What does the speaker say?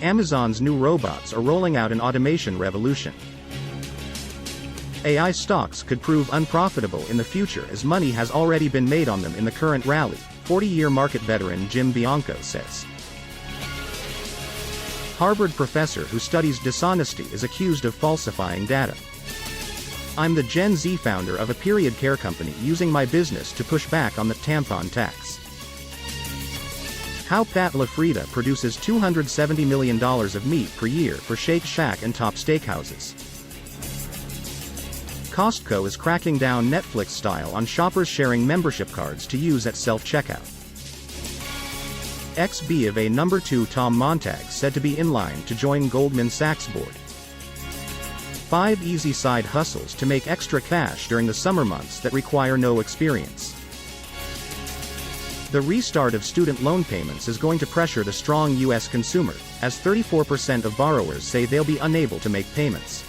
Amazon's new robots are rolling out an automation revolution. AI stocks could prove unprofitable in the future as money has already been made on them in the current rally, 40-year market veteran Jim Bianco says. Harvard professor who studies dishonesty is accused of falsifying data. I'm the Gen Z founder of a period care company using my business to push back on the tampon tax. How Pat LaFrieda produces $270 million of meat per year for Shake Shack and top steakhouses. Costco is cracking down Netflix style on shoppers sharing membership cards to use at self-checkout. Ex-B of A number 2 Tom Montag said to be in line to join Goldman Sachs board. 5 easy side hustles to make extra cash during the summer months that require no experience. The restart of student loan payments is going to pressure the strong U.S. consumer, as 34% of borrowers say they'll be unable to make payments.